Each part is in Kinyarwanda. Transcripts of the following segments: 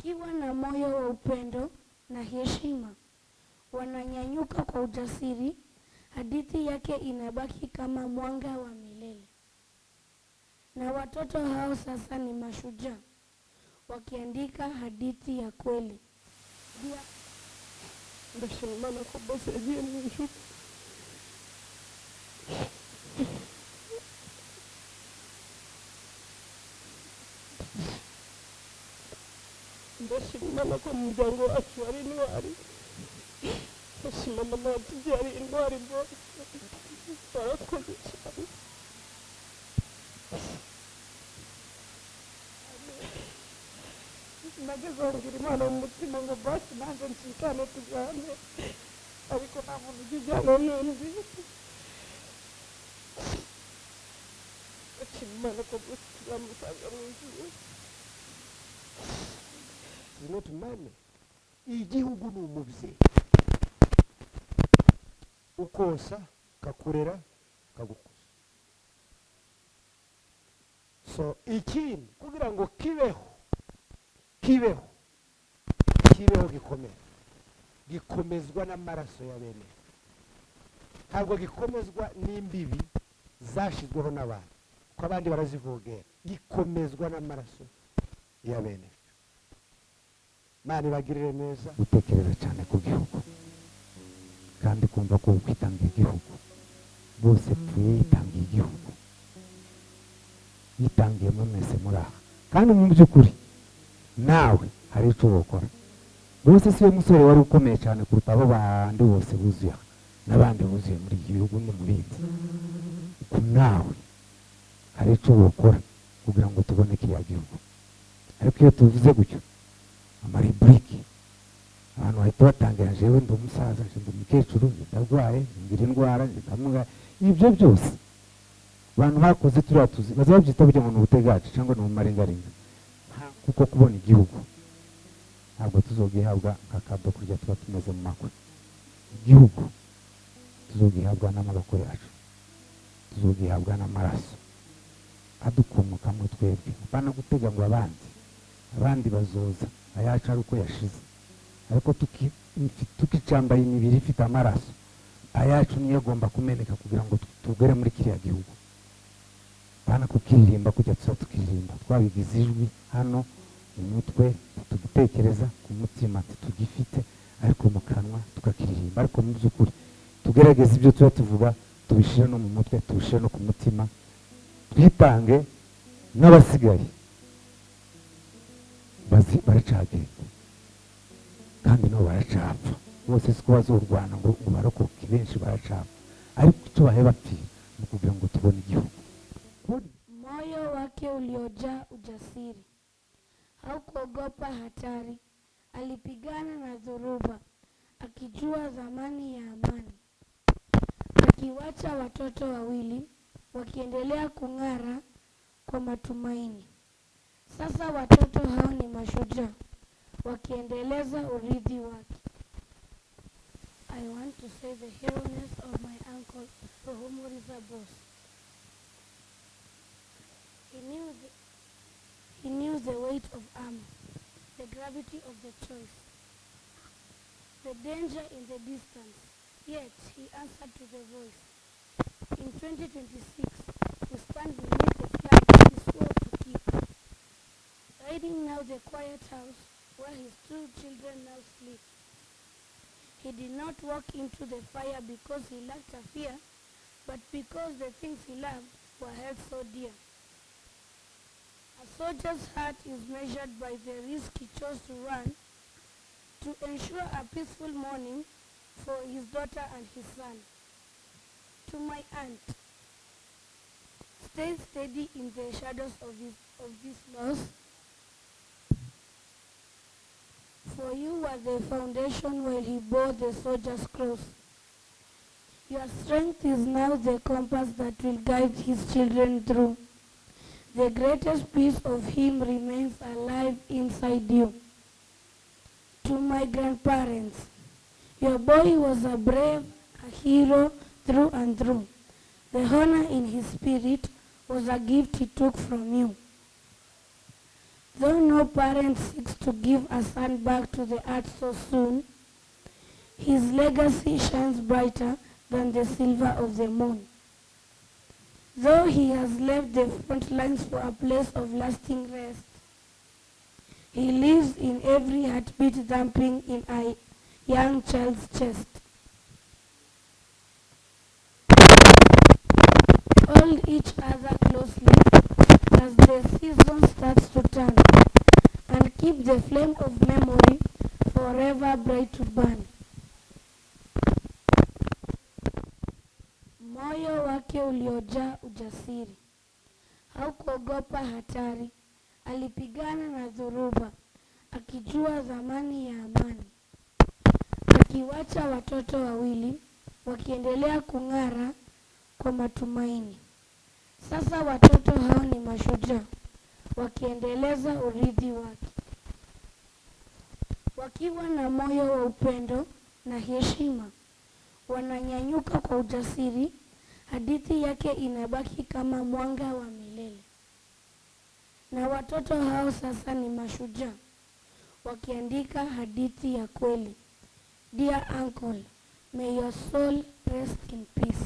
Akiwa na moyo wa upendo na heshima, wananyanyuka kwa ujasiri. Hadithi yake inabaki kama mwanga wa milele. Na watoto hao sasa ni mashujaa, wakiandika hadithi ya kweli. Ndashimana ko bose yagiye mu ijuru. Ndashimana ko umuryango wacu ari intwari. Ndashima mama watubyariye intwari bose. Barakoze cyane. Nageze ngira Imana mu mutima ngo basi nanjye nshikane tujyane, ariko nta muntu ujyana n'undi. Ndashima Imana ko bose tuzamusanga mu ijuru. Tumane igihugu ni umubyeyi ukonsa kakurera kagukuza. So ikindi kugira ngo kibeho gikomezwa n'amaraso ya bene, ntabwo gikomezwa n'imbibi zashizweho n'abantu ko abandi barazivogera. Gikomezwa n'amaraso ya bene. Mani bagirire neza gutekereza cyane ku gihugu kandi kumva ko kwitanga igihugu bose twitangiye igihugu, yitangiye mwese muri aha. Kandi mu by'ukuri nawe hari icyo wokora. Bose si we musore wari ukomeye cyane kuruta abo bandi bose buzuye n'abandi buzuye muri iki gihugu no mu bindi. Nawe hari icyo wokora kugira ngo tubone kiriya gihugu. Ariko iyo tuvuze gutyo amariburiki abantu bahita batangira jewe ndi umusaza, ndi umukecuru, ndarwaye, ngira indwara, ndamuga. Ibyo byose abantu bakoze turiya tuzi bazabyita burya ngo ni ubutegacu cyangwa ni umumaringaringa, kuko kubona igihugu ntabwo tuzogihabwa nka kado kurya tuba tumeze mu makwe. Igihugu tuzogihabwa n'amaboko yacu, tuzogihabwa n'amaraso adukomoka muri twebwe. Apana gutega ngo abandi bazoza ayacu ari uko yashize, ariko tukicambaye imibiri ifite amaraso, ayacu niyo agomba kumeneka kugira ngo tugere muri kiriya gihugu. Apana kukiririmba kujya tuza tukiririmba twabigize ijwi hano mu mutwe, tugitekereza ku mutima tugifite, ariko mu kanwa tukakiririmba. Ariko mu by'ukuri tugerageze ibyo tuba tuvuga tubishire no mu mutwe, tubishire no ku mutima, twitange. N'abasigaye baracagenda kandi nabo baracapfa. Bose siko bazurwana ngo barokoke, benshi baracapfa, ariko icyo bahe bapfira ni kugira ngo tubone igihugu. Moyo wake uliojaa ujasiri, haukuogopa hatari. Alipigana na dhoruba akijua dhamani ya amani, akiwacha watoto wawili wakiendelea kung'ara kwa matumaini. Sasa watoto hao ni mashujaa wakiendeleza urithi wake. I want to say the heroiness of my uncle Ruhumuriza Boss. He knew the weight of armor, the gravity of the choice, the danger in the distance, yet he answered to the voice. In 2026, we stand beneath the flag he swore to keep, riding now the quiet house where his two children now sleep. He did not walk into the fire because he lacked a fear, but because the things he loved were held so dear. A soldier's heart is measured by the risk he chose to run to ensure a peaceful morning for his daughter and his son. To my aunt, stay steady in the shadows of this loss. For you were the foundation while he bore the soldier's cross. Your strength is now the compass that will guide his children through. The greatest piece of him remains alive inside you. To my grandparents, your boy was a brave, a hero through and through. The honor in his spirit was a gift he took from you. Though no parent seeks to give a son back to the earth so soon, his legacy shines brighter than the silver of the moon. Though he has left the front lines for a place of lasting rest, he lives in every heartbeat thumping in a young child's chest. Hold each other closely as the season starts to turn, and keep the flame of memory forever bright to burn. Moyo wake uliojaa ujasiri, haukuogopa hatari, alipigana na dhuruba, akijua thamani ya amani, akiwacha watoto wawili wakiendelea kung'ara kwa matumaini. Sasa watoto hao ni mashujaa, wakiendeleza urithi wake, wakiwa na moyo wa upendo na heshima, wananyanyuka kwa ujasiri. Hadithi yake inabaki kama mwanga wa milele, na watoto hao sasa ni mashujaa, wakiandika hadithi ya kweli. Dear uncle, may your soul rest in peace.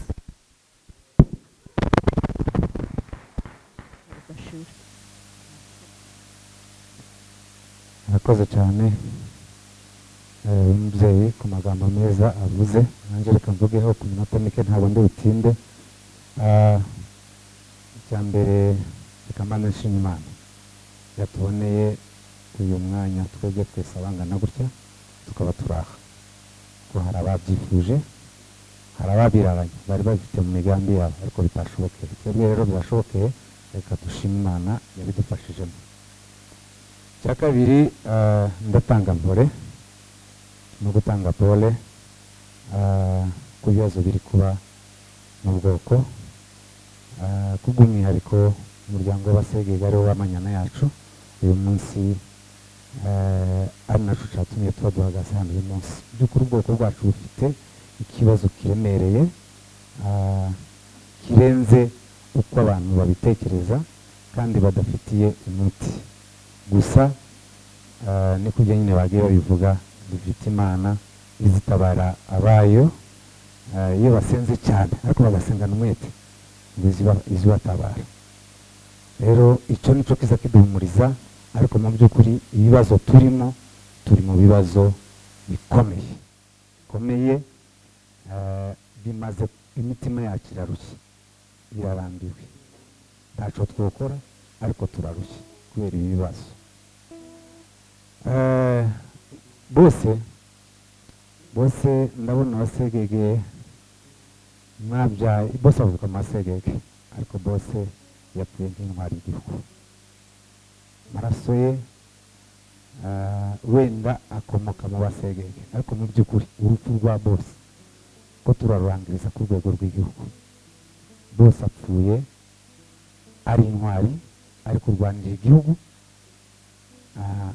Murakoze cyane umubyeyi ku magambo meza avuze. Nanjye reka mvugeho ku minota mike, ntabwo ndi butinde. Icya mbere reka mbanze nshima Imana yatuboneye uyu mwanya twebwe twese abangana gutya tukaba turaha, ko hari ababyifuje, hari ababiraranye bari babifite mu migambi yabo ariko bitashobokeye. Twebwe rero byashobokeye, reka dushime Imana yabidufashijemo. Icya kabiri, ndatanga mpore no gutanga pole ku bibazo biri kuba mu bwoko kubw'umwihariko umuryango w'Abasegege ariwo w'amanyana yacu. Uyu munsi ari naco catumye tuba duhagaze hano uyu munsi. By'ukuri ubwoko bwacu bufite ikibazo kiremereye kirenze uko abantu babitekereza kandi badafitiye umuti. Gusa ni kujya nyine bagiye babivuga, dufite Imana izitabara abayo iyo basenze cyane ariko bagasengana umwete ngo izibatabara. Rero icyo nicyo kiza kiduhumuriza, ariko mu by'ukuri ibibazo turi mu bibazo bikomeye bimaze imitima yacu irarushye, irarambiwe, ntacyo twokora ariko turarushye kubera ibi bibazo. bose ndabona Abasegege mwabyaye, bose bavuga Amasegege ariko bose yapfuye nk'intwari y'igihugu. Amaraso ye wenda akomoka mu Basegege, ariko mu by'ukuri urupfu rwa bose ko turarurangiriza ku rwego rw'igihugu. Bose apfuye ari intwari, ari kurwanira igihugu,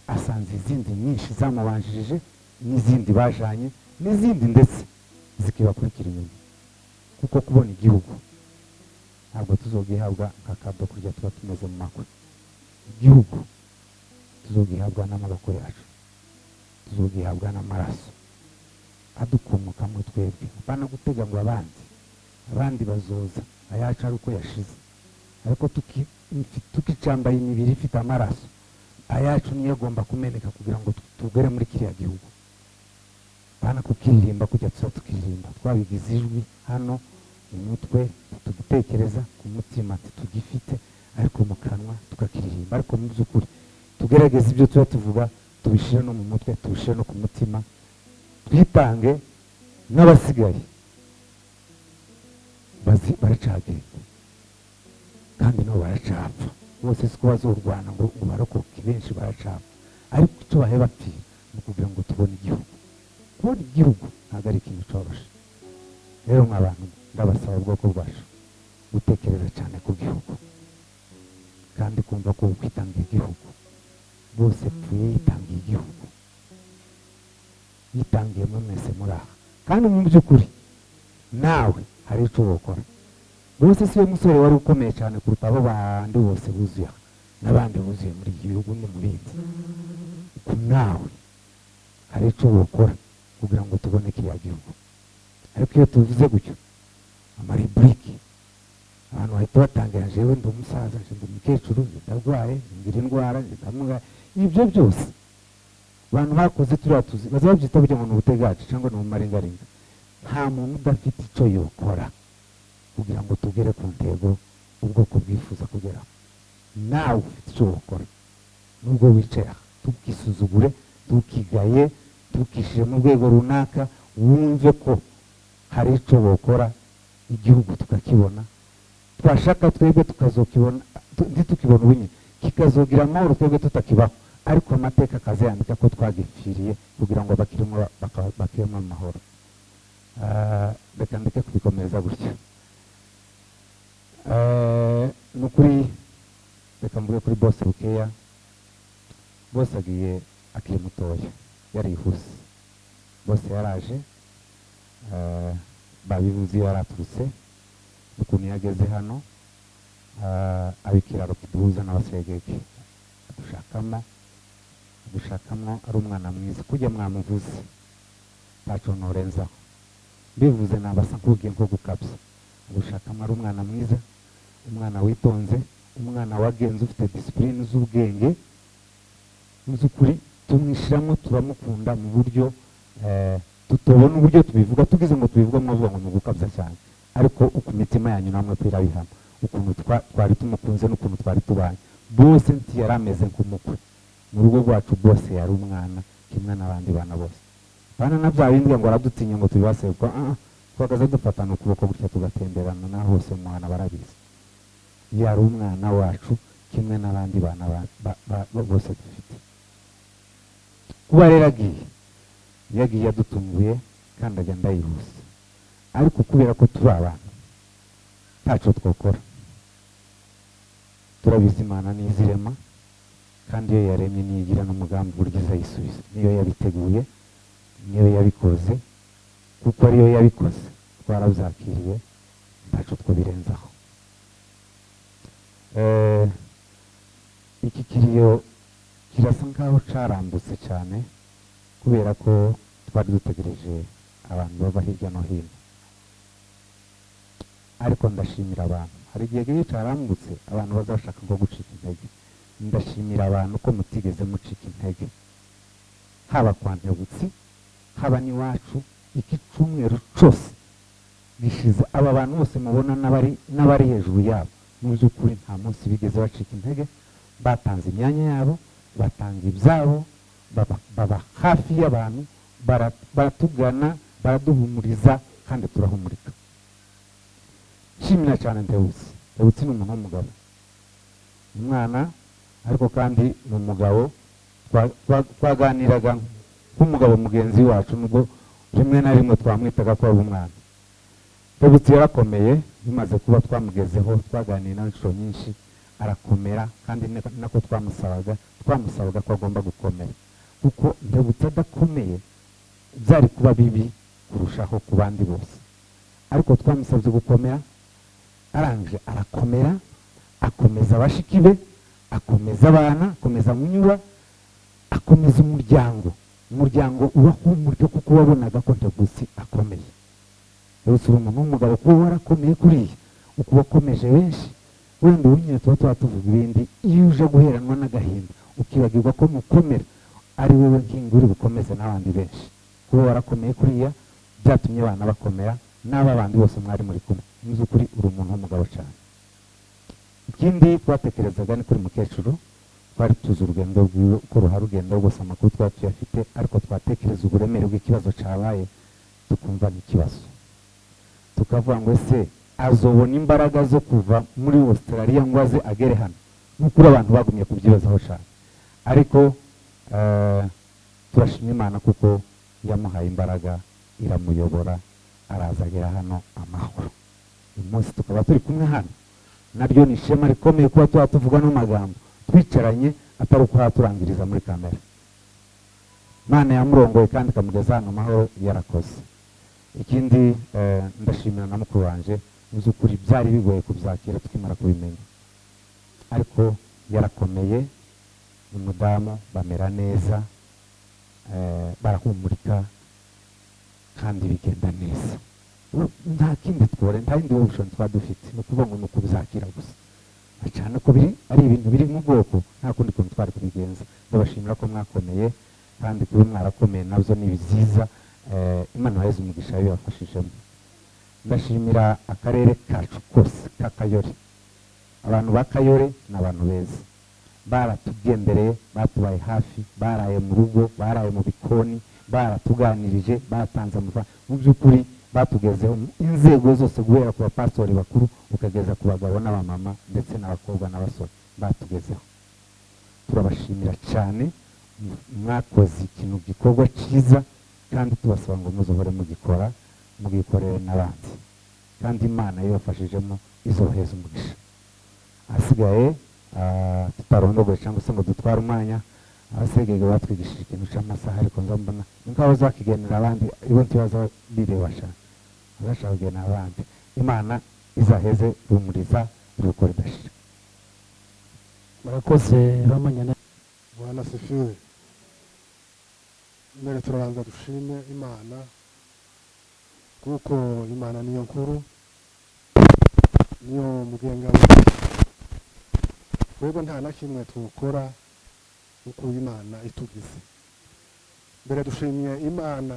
asanze izindi nyinshi zamubanjirije n'izindi bajanye n'izindi ndetse zikibakurikira inyuma, kuko kubona igihugu ntabwo tuzogihabwa nka kado kurya tuba tumeze mu makwe. Igihugu tuzogihabwa n'amaboko yacu, tuzogihabwa n'amaraso adukomoka mu twebwe, apana gutega ngo abandi bazoza ayacu ari uko yashize. Ariko tukicambaye imibiri ifite amaraso, ayacu niyo agomba kumeneka kugira ngo tugere muri kiriya gihugu. Apana kukiririmba kujya tuba tukiririmba, twabigize ijwi hano mu mutwe tugitekereza, ku mutima tugifite, ariko mu kanwa tukakiririmba. Ariko mu by'ukuri tugerageze ibyo tuba tuvuga tubishire no mu mutwe, tubishire no ku mutima, twitange. N'abasigaye baracagenda kandi nabo baracapfa, bose siko bazorwana ngo barokoke, benshi baracapfa. Ariko icyo bahe bapfira ni kugira ngo tubone igihugu. Kubona igihugu ntabwo ari ikintu cyoroshye. Rero nk'abantu ndabasaba ubwoko bwacu gutekereza cyane ku gihugu kandi kumva ko kwitangira igihugu, bose pfuye yitangiye igihugu, yitangiye mwese muri aha. Kandi mu by'ukuri nawe hari icyo wokora. Bose siwe musore wari ukomeye cyane kuruta abo bandi bose buzuye. n'abandi buzuye muri iki gihugu no mu bindi. Ku nawe hari icyo wokora kugira ngo tubone kiriya gihugu. Ariko iyo tuvuze gutyo amariburike abantu bahita batangira jewe ndi umusaza, ndi umukecuru, ndarwaye, ngira indwara, ndamugaye. Ibyo byose abantu bakoze turiya tuzi bazabyita kugira ngo ni ubutegaci cyangwa ni ubumaringaringa. Nta muntu udafite icyo yokora kugira ngo tugere ku ntego ubwoko bwifuza kugeraho. Nawe ufite icyo wokora nubwo wicara, tukisuzugure, tukigaye, tukishije mu rwego runaka, wumve ko hari icyo wokora igihugu tukakibona, twashaka twebwe tukazokibona, ntitukibona ubunyine kikazogira amahoro twebwe tutakibaho, ariko amateka akazayandika ko twagipfiriye kugira ngo bakiremo amahoro. Reka ndeke kubikomereza gutya. Ni ukuri reka mvuge kuri Bose Bukeya. Bose agiye akiri mutoya, yarihuse. Bose yaraje, babivuze iyo yaraturutse ukuntu yageze hano, abikiraro kiduhuza n'abasegege dushakamo ari umwana mwiza kujya mwamuvuze ntacyo norenzaho. Bivuze nabasa nk'ugiye nko gukabya. Dushakamo ari umwana mwiza, umwana witonze, umwana wagenze ufite disipurine z'ubwenge. Mu by'ukuri tumwishyiramo, turamukunda mu buryo tutobona uburyo tubivuga, tugize ngo tubivuga mwavuga ngo ni ugukabya cyane, ariko uku mitima yanyu namwe twirabihama ukuntu twari tumukunze n'ukuntu twari tubanye. Bose yari ameze nk'umukwe mu rugo rwacu. Bose yari umwana kimwe n'abandi bana bose. Bana na bya bindi ngo aradutinya ngo tubibasebwa, twagaze dufatana ukuboko gutya tugatemberana na hose mu mwana barabizi. Yari umwana wacu kimwe n'abandi bana bose dufite. Kuba rero yagiye yadutunguye kandi agenda yihuse, ariko kubera ko turi abantu ntacyo twakora. Turabizi Imana n'izirema, kandi iyo yaremye niyigira n'umugambi buryo izayisubiza. Niyo yabiteguye, niyo yabikoze, kuko ariyo yabikoze twarabyakiriye, ntacyo twabirenzaho. Iki kiriyo kirasa nkaho carambutse cyane kubera ko twari dutegereje abantu bava hirya no hino, ariko ndashimira abantu. Hari igihe gihe carambutse abantu bazashaka ngo gucika intege. Ndashimira abantu ko mutigeze mucika intege, haba kwa Ntebutsi, haba n'iwacu. Iki cyumweru cyose gishize aba bantu bose mubona n'abari hejuru yabo, mu by'ukuri nta munsi bigeze bacika intege. Batanze imyanya yabo, batanga ibyabo, baba hafi y'abantu, baratugana, baraduhumuriza, kandi turahumurika. Nshimira cyane Ntebutsi. Ntebutsi ni umuntu w'umugabo, umwana, ariko kandi ni umugabo twaganiraga nk'umugabo mugenzi wacu, nubwo rimwe na rimwe twamwitaga ko ari umwana. Ntebutsi yarakomeye, bimaze kuba twamugezeho, twaganiye nawe inshuro nyinshi, arakomera, kandi nako twamusabaga ko agomba gukomera, kuko Ntebutsi adakomeye byari kuba bibi kurushaho ku bandi bose. Ariko twamusabye gukomera, arangije arakomera, akomeza abashiki be, akomeza abana, akomeza munyura, akomeza umuryango ubahumurye, kuko wabonaga ko Ntebutsi akomeye. Ntebutsi uri umuntu w'umugabo, kuba warakomeye kuriya, ukuba akomeje benshi. Wenda ubu nyine tuba tuvuga ibindi, iyo uje guheranwa n'agahinda ukibagirwa ko mukomera ari wowe nkingi uri bukomeze n'abandi benshi. Kuba warakomeye kuriya byatumye abana bakomera, n'aba bandi bose mwari muri kumwe. Mu by'ukuri uri umuntu w'umugabo cyane. Ikindi twatekerezaga ni kuri mukecuru. Twari tuzi urugendo rwiwe uko ruhari urugendo rwose, amakuru twari tuyafite, ariko twatekereza uburemere bw'ikibazo cyabaye, tukumva n'ikibazo, tukavuga ngo ese azobona imbaraga zo kuva muri Australia ngo aze agere hano. N'ukuri abantu bagumye kubyibazaho cyane, ariko turashimira Imana kuko yamuhaye imbaraga, iramuyobora, araza agera hano amahoro. Uyu munsi tukaba turi kumwe hano, naryo ni ishema rikomeye kuba tuba tuvuga n'amagambo twicaranye, atari uko turangiriza muri kamera. Imana yamurongoye kandi ikamugeza hano amahoro, yarakoze. Ikindi ndashimira na mukuru wanje, mu by'ukuri byari bigoye kubyakira tukimara kubimenya, ariko yarakomeye n'umudamu bamera neza, barahumurika kandi bigenda neza. Nta kindi twore, nta yindi option twa dufite, no kuvuga ngo nuko bizakira gusa. Acana ko biri ari ibintu biri mu bwoko, nta kundi kuntu twari kubigenza. Ndabashimira ko mwakomeye kandi kuba mwarakomeye nabyo ni byiza. Imana yeze umugisha yabafashijemo. Ndashimira akarere kacu kose k'Akayore. Abantu b'Akayore ni abantu beza, baratugendereye, batubaye hafi, baraye mu rugo, baraye mu bikoni, baratuganirije, batanze amafaranga. Mu by'ukuri batugezeho inzego zose, guhera ku bapastori bakuru ukageza ku bagabo n'abamama ndetse n'abakobwa n'abasore, batugezeho. Turabashimira cyane, mwakoze ikintu gikorwa cyiza kandi tubasaba ngo muzohore mugikora, mugikorere n'abandi, kandi Imana yabafashijemo izoheza umugisha. Asigaye tutarondogoye cyangwa se ngo dutware umwanya, abasigaye batwigishije ikintu cy'amasaha, ariko nzambona nk'aho zakigenera abandi, ibo ntibaza bireba cyane, bazashaka kugenera abandi. Imana izaheze rumuriza uruko ridashira. Murakoze bamanyana. Bwana sifiwe. Mbere turabanza dushime Imana, kuko Imana niyo nkuru, niyo mugenga w'isi. Twebwe nta na kimwe tukora uko Imana itugize. Mbere dushimiye Imana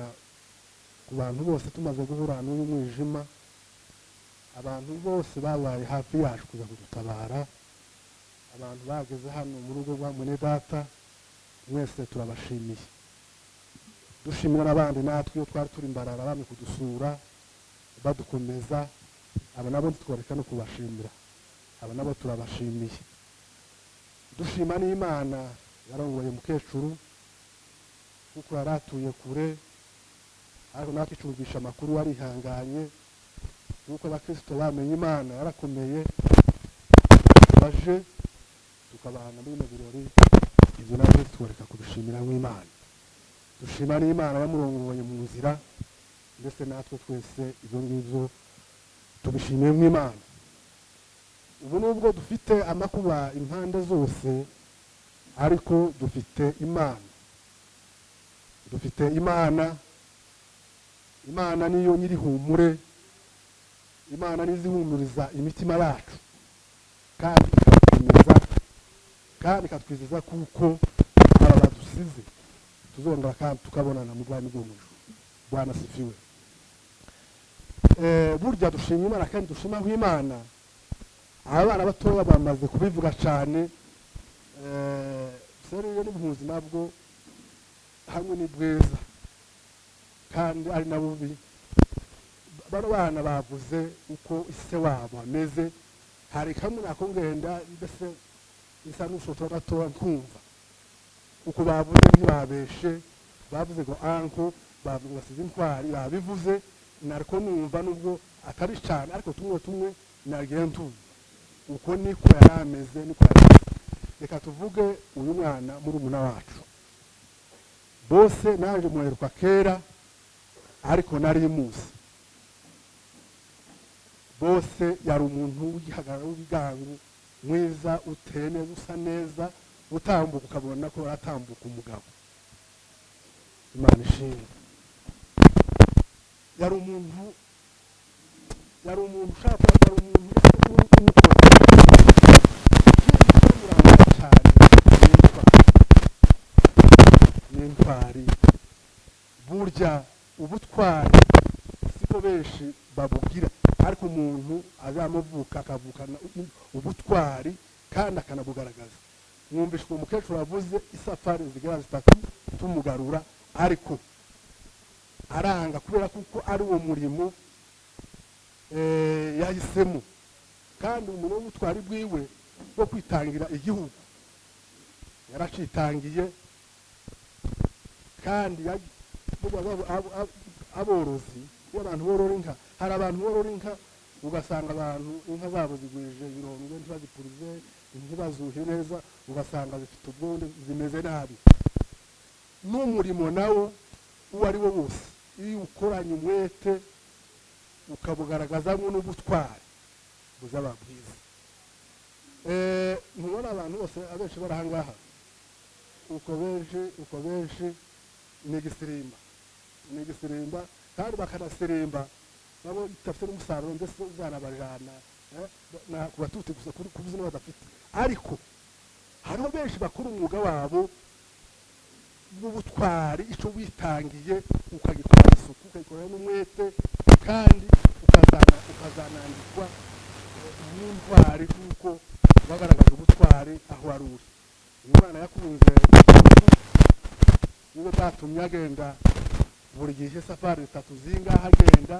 ku bantu bose tumaze guhura n'uyu mwijima, abantu bose babaye hafi yacu kuza kudutabara, abantu bageze hano mu rugo rwa mwene data, mwese turabashimiye. Dushimira n'abandi natwe iyo twari turi Mbarara bamwe kudusura badukomeza, aba nabo tworeka no kubashimira, aba nabo turabashimiye. Dushima n'Imana yarongoye mukecuru kuko yaratuye kure, ariko natwe icumvisha amakuru warihanganye, kuko abakristo bamenye Imana yarakomeye, baje tukabana muri mu birori. Ibyo nabyo tworeka kubishimira nk'Imana. Dushima n'Imana yamurongoye mu nzira, ndetse natwe twese ibyo ngibyo tubishimiye nk'Imana. Ubu nubwo dufite amakuba impande zose, ariko dufite Imana. Dufite Imana. Imana niyo nyiri humure, Imana nizihumuriza imitima yacu, kandi ikadukomeza, kandi ikatwizeza kuko aba badusize tuzongera kandi tukabonana mu bwami bwo mu ijuru. Bwana sifiwe. Burya dushima Imana kandi dushima nk'Imana. Abana batoya bamaze kubivuga cyane, seriyo n'ubuzima bwo hamwe ni bweza kandi ari na bubi. Bano bana bavuze uko ise wabo ameze, hari kamwe nako ngenda mbese isa n'ushoto gatoya nkumva uko bavuze ntibabeshe, bavuze ngo anko, bavuze basize intwari, babivuze nariko numva nubwo atari cyane, ariko tumwe nagiye ntumva uko niko yarameze, niko yarameze. Reka tuvuge uyu mwana murumuna wacu, bose naje muheruka kera, ariko nari muzi. Bose yari umuntu w'igihagararo w'ibigango, mwiza, uteye neza, usa neza, utambuka ukabona ko aratambuka umugabo. Imana ishimwe. Yari umuntu ushaka, yari umuntu cyane n'intwari. Burya ubutwari siko benshi babugira, ariko umuntu azamuvuka akavukana ubutwari kandi akanabugaragaza. Mwumvishwe umukecuru avuze isafari zigera zitatu tumugarura, ariko aranga kubera kuko ari uwo murimo yahisemo, kandi umuntu w'ubutwari bwiwe bwo kwitangira igihugu yaracitangiye. Kandi aborozi iyo abantu borora inka, hari abantu borora inka ugasanga abantu inka zabo zigwije ibirondwe, ntibazipurize, ntibazuhe neza, ugasanga zifite ubwonde, zimeze nabi. N'umurimo nawo uwo ari wo wose, iyo ukoranye umwete ukabugaragazamo n'ubutwari buzaba bwiza. ntubona abantu bose abenshi bari aha ngaha uko benshi ni igisirimba kandi bakanasirimba nabo bidafite n'umusaruro ndetse uzanabajana ku batuti gusa kubyina badafite ariko hariho benshi bakora umwuga wabo w'ubutwari icyo witangiye ukagikorera isuku ukagikorera n'umwete kandi ukazanandikwa n'intwari kuko bagaragaje ubutwari aho wari uri uyu mwana yakunze igihugu niwe bwatumye agenda buri gihe safari 3 zingaha agenda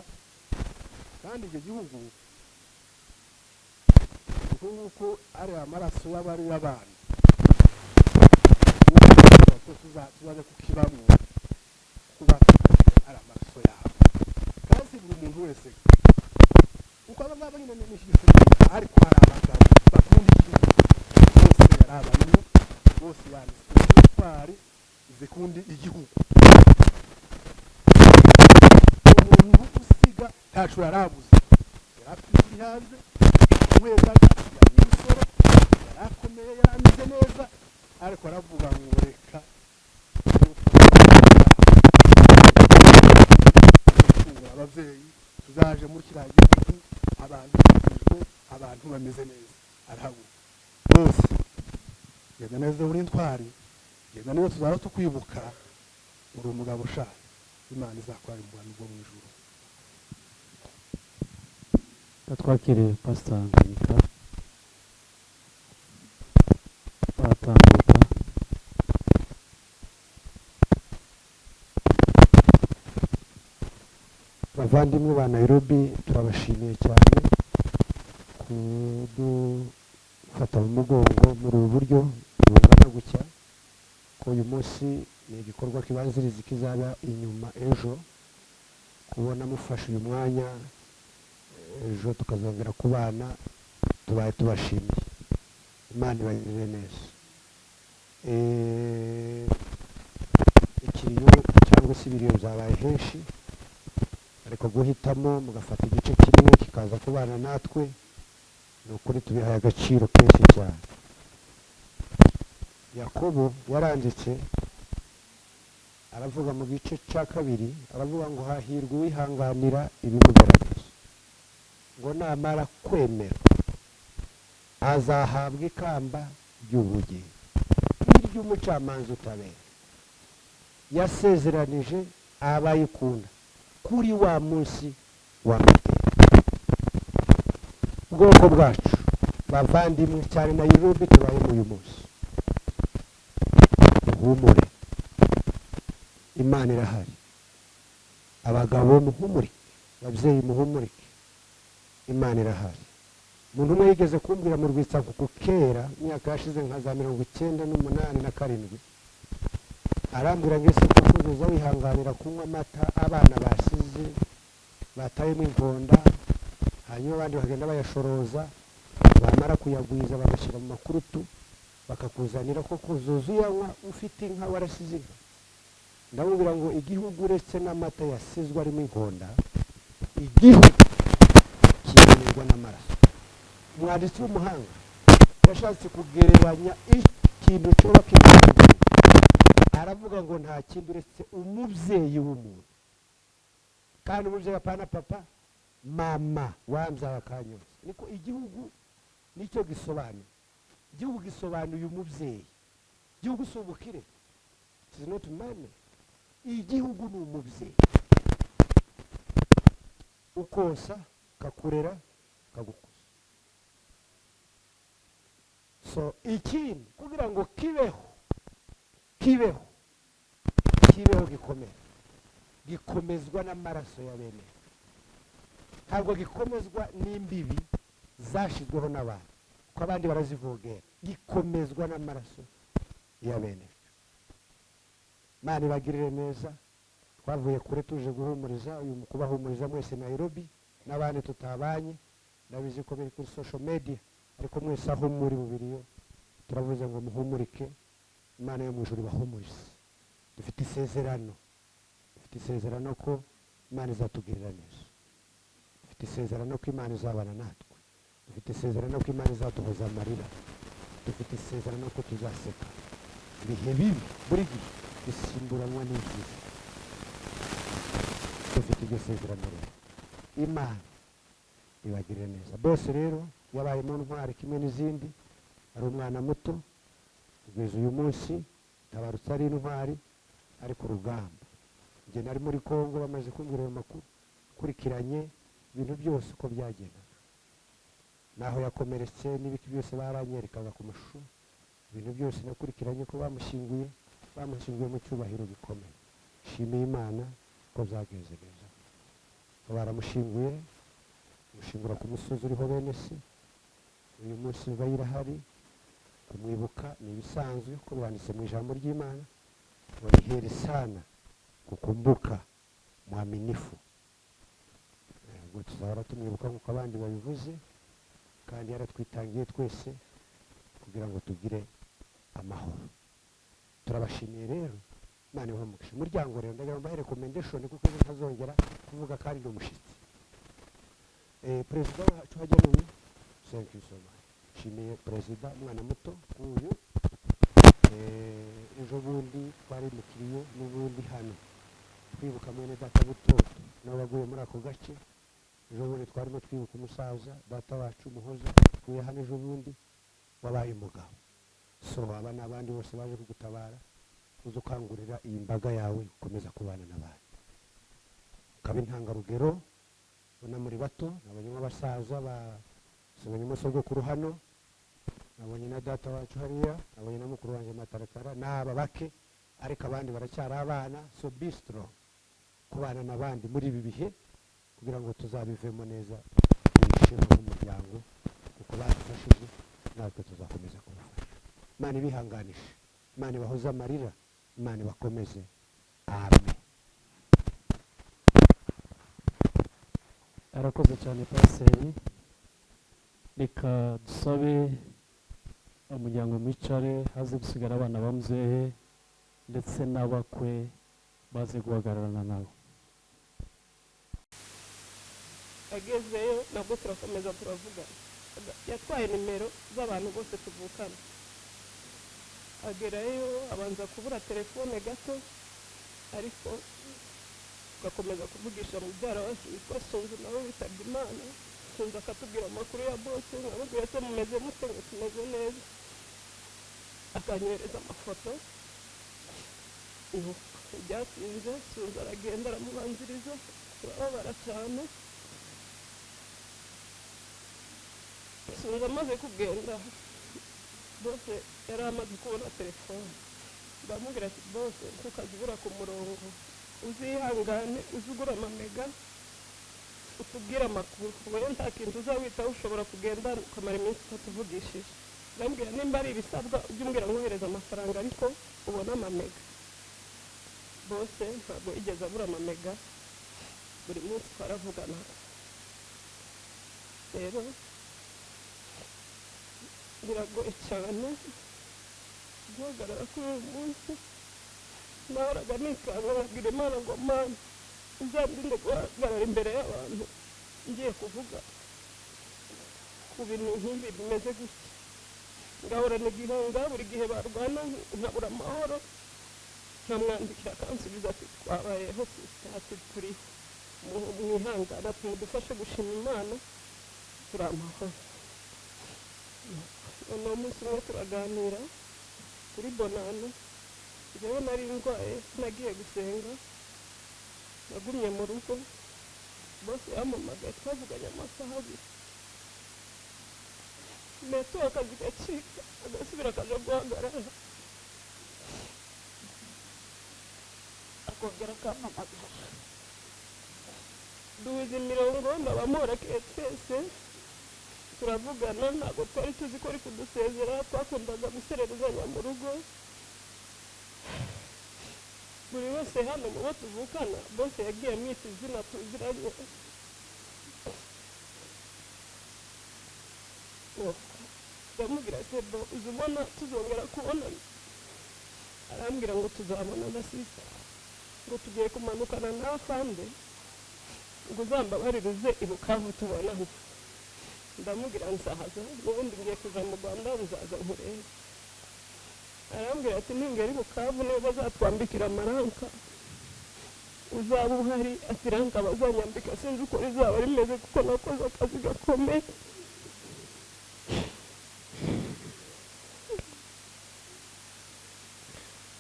kandi icyo gihugu kuko ari amaraso y'abari y'abana tuzaje kukibamo kuba ari amaraso yabo kandi buri muntu wese uko abangaba nyine n'ishyigikira ariko hari abagabo bakunda igihugu bose yari abantu bose banditse ubutwari zikundi igihugu umuntu usiga ntacu yarabuze yarafite hanze wezaga yari umusoro yarakomeye yarameze neza ariko aravuga ngo reka ababyeyi tuzaje muri kiriya gihugu abantu bakijwe abantu bameze neza arahabura bose genda neza uri intwari genda neza tuzaba tukwibuka uri umugabo ushaka imana izakora mu bantu bwo mu ijuru twakire pastor Nganyika batambuka bavandimwe ba Nairobi turabashimiye cyane kudufata mu mugongo muri ubu buryo bungana gutya ko uyu munsi ni igikorwa kibanziriza kizaba inyuma ejo kubona mufashe uyu mwanya ejo tukazongera kubana tubaye tubashimiye imana ibagirire neza ikiriyo cyangwa se ibiriyo byabaye henshi ariko guhitamo mugafata igice kimwe kikaza kubana natwe ni ukuri tubihaye agaciro kenshi cyane Yakobo yaranditse aravuga mu gice cya kabiri aravuga ngo hahirwa uwihanganira ibimugaragaza ngo namara kwemera azahabwa ikamba ry'ubugingo n'iry'umucamanza utabera yasezeranije abayikunda kuri wa munsi wa mateka ubwoko bwacu bavandimwe cyane na Nairobi tubaye mu uyu munsi muhumure imana irahari abagabo muhumurike ababyeyi muhumurike imana irahari umuntu umwe yigeze kumbwira mu rwitsakuko kera imyaka yashize nka za 98 na 7 arambwira ngo ese kuko uza wihanganira kunywa amata abana basize batayemo inkonda hanyuma abandi bagenda bayashoroza bamara kuyagwiza bagashyira mu makurutu bakakuzanira ko kuzuza uyanywa ufite inka warasize inka ndamubwira ngo igihugu uretse n'amata yasizwe arimo inkonda igihugu kimenirwa n'amaraso umwanditsi w'umuhanga yashatse kugereranya ikintu cyubaka igihugu aravuga ngo nta kindi uretse umubyeyi w'umuntu kandi umubyeyi apana papa mama wambyaye akanyuze niko igihugu nicyo gisobanuye igihugu gisobanuye umubyeyi igihugu si ubukire is not money igihugu ni umubyeyi ukonsa kakurera kagukuza so ikindi kugira ngo kibeho gikomezwa n'amaraso ya bene ntabwo gikomezwa n'imbibi zashizweho n'abantu ko abandi barazivogera gikomezwa n'amaraso ya bene Imana ibagirire neza twavuye kure tuje guhumuriza uyu kubahumuriza mwese Nairobi n'abandi tutabanye ndabizi ko biri kuri social media ariko mwese aho muri bubiriyo turavuze ngo muhumurike Imana yo mu ijuru bahumurize dufite isezerano ko Imana izatugirira neza dufite isezerano ko Imana izabana natwe dufite isezerano ko Imana izatuhoza amarira, dufite isezerano ko tuzaseka. Ibihe bibi buri gihe bisimburanwa n'ibyiza, dufite iryo sezerano rero. Imana ibagirire neza. Bose rero yabaye mu ntwari kimwe n'izindi, ari umwana muto kugeza uyu munsi tabarutse ari intwari, ari ku rugamba. Njye nari muri Kongo bamaze kumbwira ayo makuru, kurikiranye ibintu byose uko byagendaga, naho yakomeretse n'ibiki byose baranyerekaga ku mashusho, ibintu byose nakurikiranye ko bamushyinguye mu cyubahiro gikomeye. Shimiye Imana ko byagenze neza. Baramushyinguye, mushingura ku musozi uriho bene se. Uyu munsi biba irahari kumwibuka, ni ibisanzwe ko banditse mu ijambo ry'Imana ngo ni heri sana kukumbuka mwaminifu. Ubwo tuzahora tumwibuka nk'uko abandi babivuze, kandi yaratwitangiye twese kugira ngo tugire amahoro. Turabashimiye rero, Imana ibahe umugisha. Umuryango rero ndagira ngo mbahe recommendation kuko ejo ntazongera kuvuga kandi ndi umushyitsi. Perezida wacu Hagenumi, thank you so much. Nshimiye perezida, umwana muto nk'uyu. Ejo bundi twari mu kiriyo n'ubundi hano twibuka mwene data Butoto nawe waguye muri ako gace. Ejo bundi twarimo twibuka umusaza data wacu Muhoza tuye hano ejo bundi wabaye umugabo. So aba n'abandi bose baje kugutabara, uza ukangurira iyi mbaga yawe gukomeza kubana n'abandi, ukaba intangarugero. Ubona muri bato nabonye nk'abasaza basomanye umusogokuru hano, nabonye na data wacu hariya, nabonye na mukuru wanjye Mataratara, n'aba bake, ariko abandi baracyari abana. So be strong, kubana n'abandi muri ibi bihe kugira ngo tuzabivemo neza, twishime nk'umuryango kuko badufashije, natwe tuzakomeza kubafasha. Imana ibihanganishe, Imana ibahoze amarira, Imana ibakomeze. Amen. Arakoze cyane Paseri. Reka dusabe umuryango mwicare, haze gusigara abana ba muzehe ndetse n'abakwe baze guhagararana nabo. Agezeyo nabwo turakomeza turavugana. Yatwaye nimero z'abantu bose tuvukana, agerayo abanza kubura telefone gato, ariko tugakomeza kuvugisha mubyara wacu witwa Sunzu, nawe witabye Imana. Sunzu akatubwira amakuru ya bose, nkamubwira se mumeze mute, ngo tumeze neza, akanyohereza amafoto. Byatinze Sunzu aragenda aramubanziriza, turababara cyane. Sunzu amaze kugenda, bose yari amaze kubona telefone. Ndamubwira ati bose ntukazibura ku murongo, uzihangane uzugura amamega utubwire amakuru, wowe nta kintu uzawitaho, ushobora kugenda ukamara iminsi utatuvugishije. Ndamubwira nimba ari ibisabwa ujye umbwira nkohereza amafaranga ariko ubona amamega. Bose ntabwo igeze abura amamega, buri munsi twaravugana. Rero biragoye cyane guhagarara kuri uyu munsi. Nahoraga nikanga nkabwira Imana ngo Mana uzandinde guhagarara imbere y'abantu ngiye kuvuga ku bintu nk'ibi bimeze gutya. Ngahorana igihunga, buri gihe barwana nkabura amahoro, nkamwandikira akansubiza ati twabayeho ati turiho, mwihangana tumudufashe gushima Imana turi amahoro. Noneho umunsi umwe turaganira kuri Bonane, njyewe nari ndwaye sinagiye gusenga, nagumye mu rugo. Bose yampamagaye, twavuganye amasaha abiri. Meto akazi gacika, agasubira akaja guhagarara, akongera akampamagara. Duhuza imirongo, ndabamuhorakeye twese turavugana. Ntabwo twari tuzi ko ari kudusezera, twakundaga gusererezanya mu rugo. Buri wese hano mu bo tuvukana, bose yagiye amwita izina tuziranye. Ndamubwira se bo uzi ubona tuzongera kubonana? Arambwira ngo tuzabona na sista, ngo tugiye kumanukana na Afande, ngo uzambabarire uze i Bukavu tubonane. ndamubwira nzaza n'ubundi ngiye kuja mu Rwanda nzaza nkurebe. Arambwira ati ningera i Bukavu niyo bazatwambikira amaranka uzaba uhari, ati ranka bazanyambika sinzi uko rizaba rimeze kuko nakoze akazi gakomeye.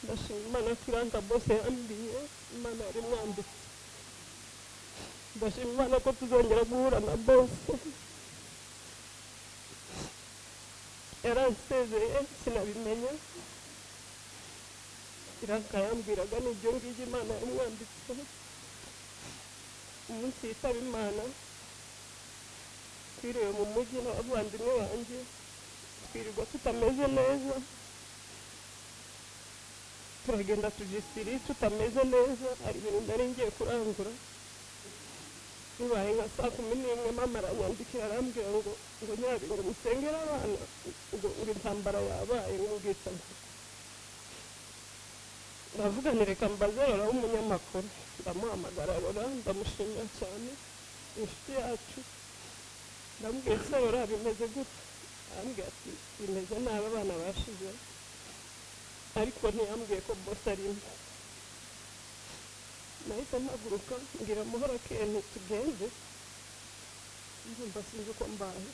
Ndashima Imana ko iranka bose yambiye Imana yari mwambitse. Ndashima Imana ko tuzongera guhura na bose. Yaransezeye sinabimenya, iranka yambwiraga n'ibyo ngibyo Imana yamwambitse. Umunsi yitaba Imana twiriwe mu mujyi n'abavandimwe banjye, twirirwa tutameze neza, turagenda tugisiri tutameze neza. Hari ibintu nari ngiye kurangura, bibaye nka 11:00 mama aranyandikira arambwira ngo nyabi ngo musengere abana ngo intambara yabaye nk'ubwicanyi. Ndavuga nti reka mbaze Rora w'umunyamakuru, ndamuhamagara Rora ndamushimira cyane, inshuti yacu. Ndamubwira se Rora bimeze gute? Arambwira ati bimeze nabi abana bashize, ariko ntiyambwiye ko bose arimo. Nahise mpaguruka ngira Muhora Ken tugende, ndumva sinzi uko mbaye.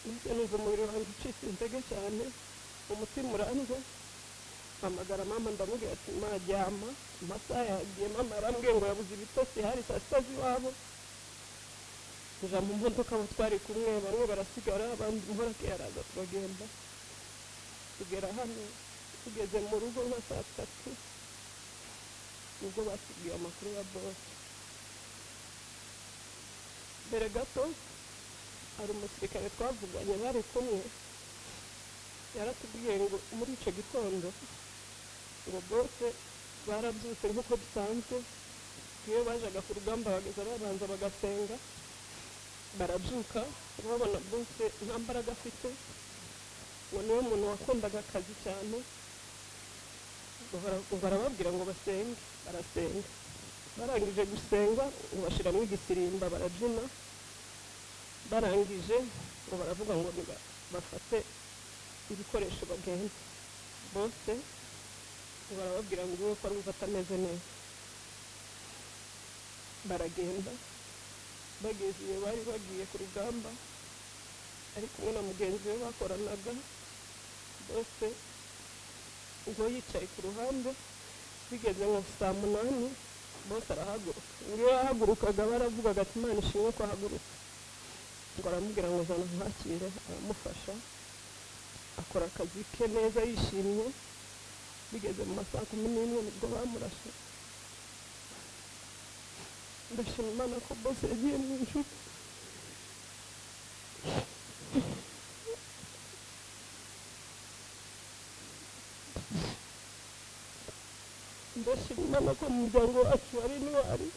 Nahise numva umubiri wanjye ucitse intege cyane, umutima urandya. Mpamagara mama ndamubwira ati majyama, amasaha yagiye. Mama arambwiye ngo yabuze ibitotsi, hari saa sita z'iwabo. Nja mu modoka abo twari kumwe, bamwe barasigara abandi Muhora Ken araza turagenda. Tugera hano tugeze mu rugo nka saa 3 nibwo batubwiye amakuru ya bose. Mbere gato hari umusirikare twavuganye bari kumwe, yaratubwiye ngo muri icyo gitondo ngo bose barabyutse nk'uko bisanzwe, iyo bajaga ku rugamba bageza babanza bagasenga, barabyuka babona bose nta mbaraga afite, ngo niwe muntu wakundaga akazi cyane. Barababwira ngo basenge, barasenga. Barangije gusenga ngo bashiramo igisirimba barabyina, barangije ngo baravuga ngo bafate ibikoresho bagenda. Bose barababwira ngo uwe ko ari atameze neza. Baragenda, bageze iyo bari bagiye ku rugamba, ari kumwe na mugenzi we bakoranaga. Bose ngo yicaye ku ruhande, bigeze nko saa 8 bose arahaguruka. Iyo yahagurukaga baravugaga ati Imana ishimwe ko ahagurutse. Ngo aramubwira ngo zana nkwakire, aramufasha akora akazi ke neza yishimye. Bigeze mu masaha 11 nibwo bamurashe. Ndashima Imana ko bose yagiye mu ijuru. Ndashima Imana ko mu muryango wacu hari intwari.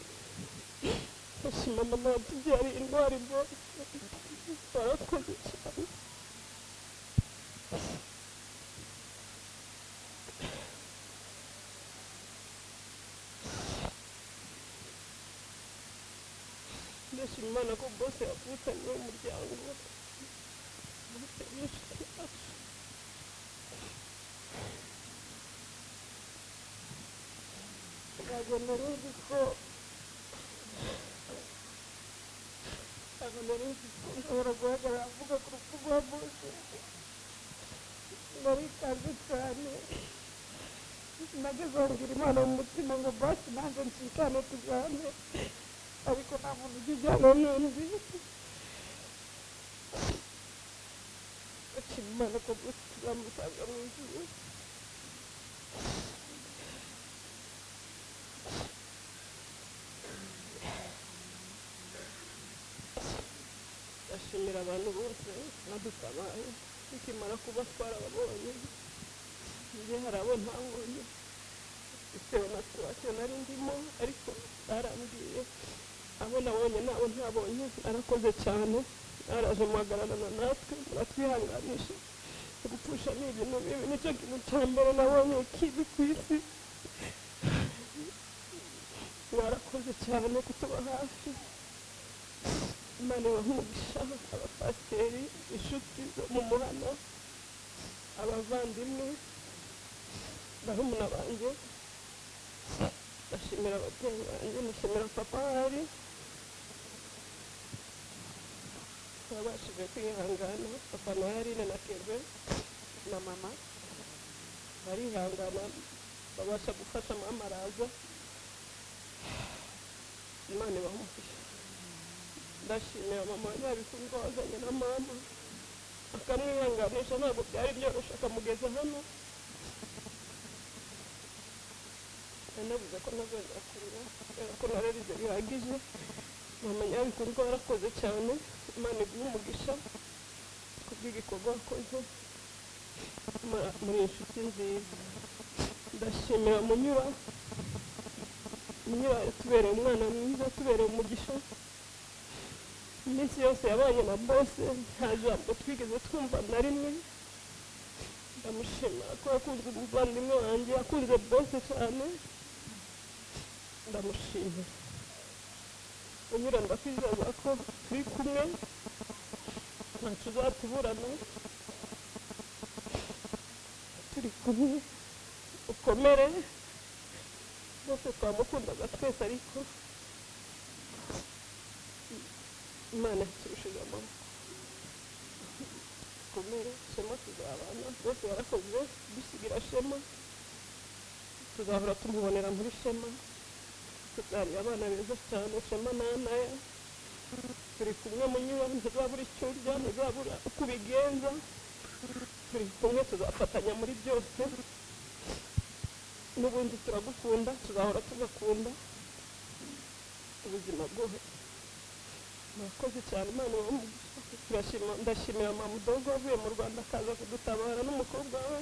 Ndashima mama watubyariye intwari bose, barakoze cyane. Ndashima Imana ko bose yavutanye umuryango, bose n'inshuti yacu. Ntabwo nari nzi ko nshobora guhagarara avuga ku rupfu rwa bose. Narikaze cyane, nageze aho ngira Imana mu mutima ngo basi nanjye nshikane tujyane, ariko nta muntu ujya ujyana n'undi. Ndashima Imana ko bose tuzamusanga mu ijuru. Ndashimira abantu bose badutabaye, tukimara kuba twarababonye. Njye hari abo ntabonye bitewe na situwasiyo nari ndimo, ariko barambwiye abo nabonye n'abo ntabonye. Narakoze cyane, naraje muhagararana natwe muratwihanganisha. Gupfusha ni ibintu bibi, nicyo kintu cya mbere nabonye kibi ku isi. Mwarakoze cyane kutuba hafi. Imana ibahe umugisha abapasiteri, inshuti zo mu muhana, abavandimwe, barumuna banjye, ndashimira ababyeyi banjye, ndashimira papa ahari babashije kwihangana, papa na Yarine na Keve na mama barihangana babasha gufasha mama araza. Imana ibahe umugisha. Ndashimira mama yabikunda wazanye na mama akamwihanganisha, ntabwo byari byoroshye akamugeza hano. Nabuze ko ntazongera kurira kubera ko nararize bihagije. Mama yabikunda warakoze cyane, Imana iguhe umugisha kubw'igikorwa wakoze muri inshuti nziza. Ndashimira Munyura yatubereye umwana mwiza, yatubereye umugisha. Iminsi yose yabanye na bose, nta jambo twigeze twumva na rimwe. Ndamushimira ko yakunze umuvandimwe wanjye, yakunze bose cyane. Ndamushimira. Munyura ndakwizeza ko turi kumwe, ntacyo uzatuburana, turi kumwe, ukomere. Bose twamukundaga twese, ariko Imana yaturushije amaboko. Ukomere, Shema tuzabana, bose barakoze dusigira Shema, tuzahora tumubonera muri Shema. Tuzari abana beza cyane, Shema na Anaya turi kumwe. Munyura ntizabura icyo urya, ntizabura uko ubigenza, turi kumwe, tuzafatanya muri byose. N'ubundi turagukunda, tuzahora tugakunda ubuzima bwose. Murakoze cyane, Imana ibahe umugisha. Ndashimira mama Mudogo wavuye mu Rwanda akaza kudutabara n'umukobwa we.